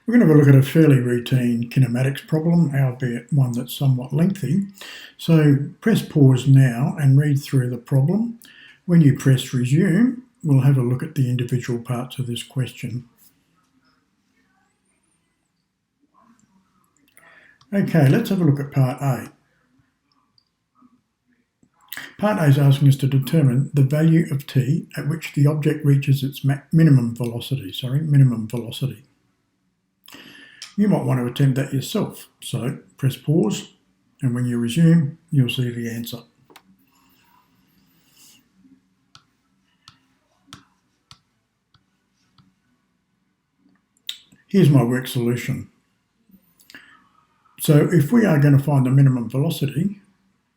We're going to have a look at a fairly routine kinematics problem, albeit one that's somewhat lengthy. So press pause now and read through the problem. When you press resume, we'll have a look at the individual parts of this question. Okay, let's have a look at part A. Part A is asking us to determine the value of t at which the object reaches its minimum velocity. You might want to attempt that yourself. So press pause, and when you resume, you'll see the answer. Here's my work solution. So if we are going to find the minimum velocity,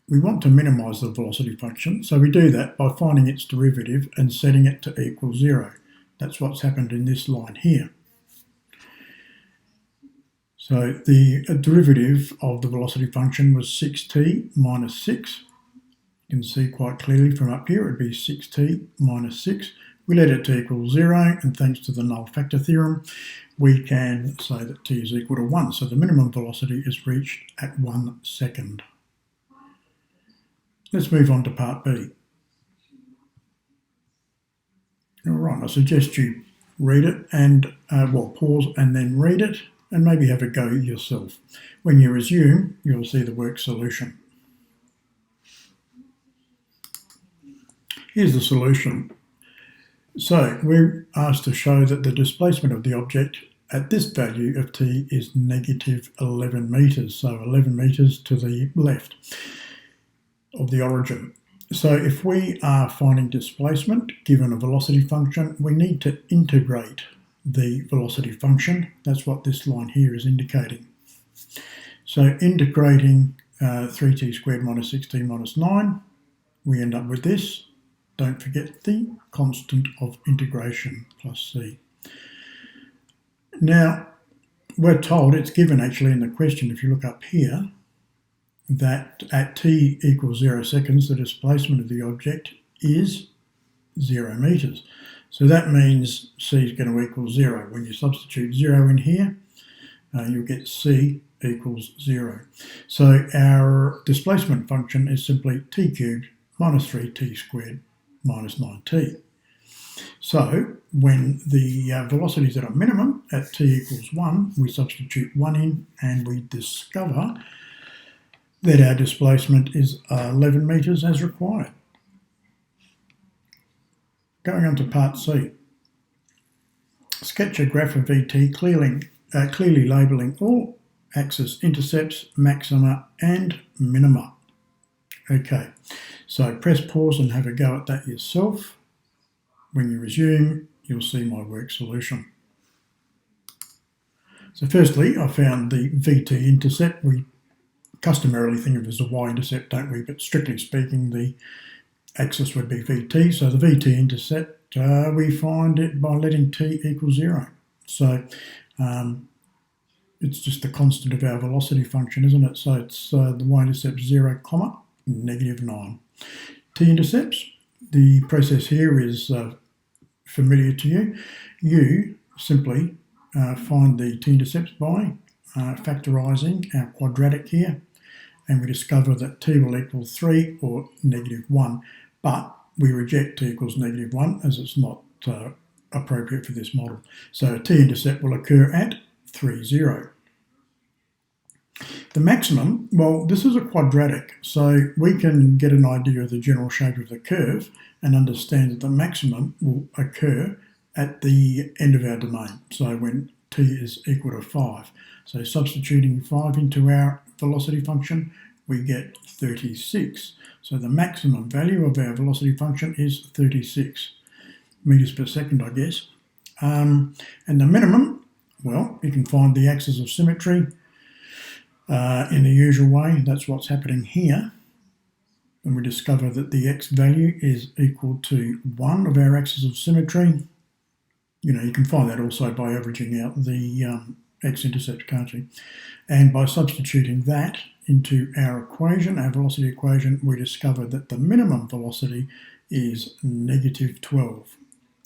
we want to minimize the velocity function. So we do that by finding its derivative and setting it to equal 0. That's what's happened in this line here. So the derivative of the velocity function was 6t minus 6. You can see quite clearly from up here it would be 6t minus 6. We let it to equal 0, and thanks to the null factor theorem, we can say that t is equal to 1. So the minimum velocity is reached at 1 second. Let's move on to part B. All right, I suggest you read it and, pause and then read it, and maybe have a go yourself. When you resume, you'll see the work solution. Here's the solution. So we're asked to show that the displacement of the object at this value of t is negative 11 metres, so 11 metres to the left of the origin. So if we are finding displacement given a velocity function, we need to integrate the velocity function. That's what this line here is indicating. So integrating 3t squared minus 6t minus 9, we end up with this. Don't forget the constant of integration plus c. Now, we're told, it's given actually in the question, if you look up here, that at t equals 0 seconds, the displacement of the object is 0 metres. So that means c is going to equal 0. When you substitute 0 in here, you'll get c equals 0. So our displacement function is simply t cubed minus 3t squared minus 9t. So when the velocity is at a minimum, at t equals 1, we substitute 1 in and we discover that our displacement is 11 metres as required. Going on to part C. Sketch a graph of VT clearly labelling all axis intercepts, maxima and minima. Okay, so press pause and have a go at that yourself. When you resume, you'll see my work solution. So firstly, I found the VT intercept. We customarily think of it as a y-intercept, don't we? But strictly speaking, the axis would be VT. So the VT intercept, we find it by letting t equal 0. So it's just the constant of our velocity function, isn't it? So it's the y-intercept 0, negative 9. T-intercepts, the process here is familiar to you. You simply find the t-intercepts by factorising our quadratic here, and we discover that t will equal 3 or negative 1, but we reject t equals negative 1 as it's not appropriate for this model. So t-intercept will occur at 3, 0. The maximum, well, this is a quadratic, so we can get an idea of the general shape of the curve and understand that the maximum will occur at the end of our domain, so when t is equal to 5. So substituting 5 into our velocity function, we get 36. So the maximum value of our velocity function is 36 metres per second, I guess. And the minimum, well, you can find the axis of symmetry in the usual way. That's what's happening here. And we discover that the x value is equal to 1 of our axis of symmetry. You know, you can find that also by averaging out the x-intercept, can't you? And by substituting that into our equation, our velocity equation, we discover that the minimum velocity is negative 12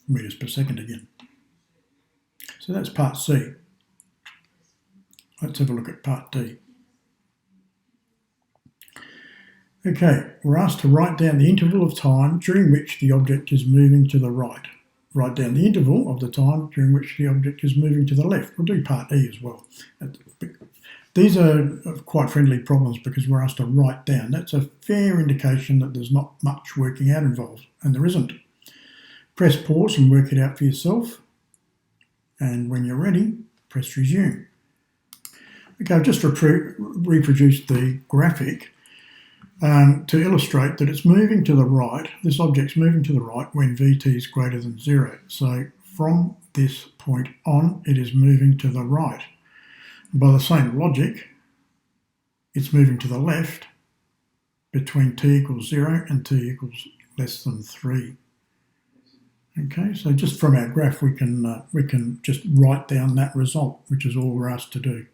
metres per second again. So that's part C. Let's have a look at part D. Okay, we're asked to write down the interval of time during which the object is moving to the right. Write down the interval of the time during which the object is moving to the left. We'll do part E as well. These are quite friendly problems because we're asked to write down. That's a fair indication that there's not much working out involved, and there isn't. Press pause and work it out for yourself. And when you're ready, press resume. Okay, I've just reproduced the graphic to illustrate that it's moving to the right. This object's moving to the right when Vt is greater than 0. So from this point on, it is moving to the right. By the same logic, it's moving to the left between t equals 0 and t equals less than 3. Okay, so just from our graph, we can just write down that result, which is all we're asked to do.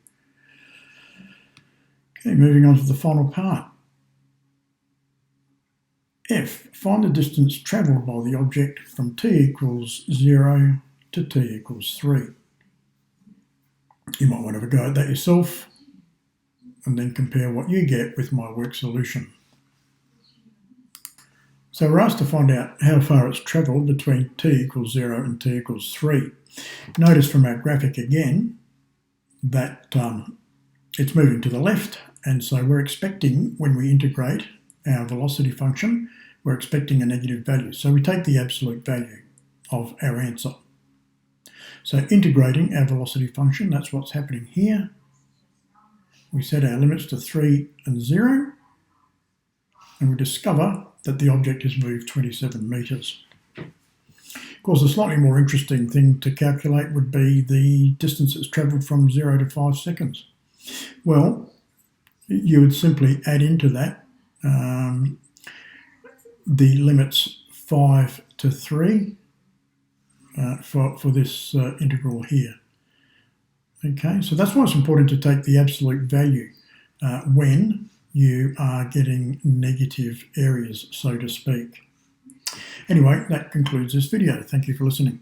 Okay, moving on to the final part. F, find the distance travelled by the object from t equals 0 to t equals 3. You might want to have a go at that yourself and then compare what you get with my work solution. So we're asked to find out how far it's travelled between t equals 0 and t equals 3. Notice from our graphic again that it's moving to the left, and so we're expecting, when we integrate our velocity function, we're expecting a negative value. So we take the absolute value of our answer. So integrating our velocity function, that's what's happening here. We set our limits to 3 and 0, and we discover that the object has moved 27 metres. Of course, a slightly more interesting thing to calculate would be the distance it's travelled from 0 to 5 seconds. Well, you would simply add into that the limits 5 to 3 for this integral here. Okay, so that's why it's important to take the absolute value when you are getting negative areas, so to speak. Anyway, that concludes this video. Thank you for listening.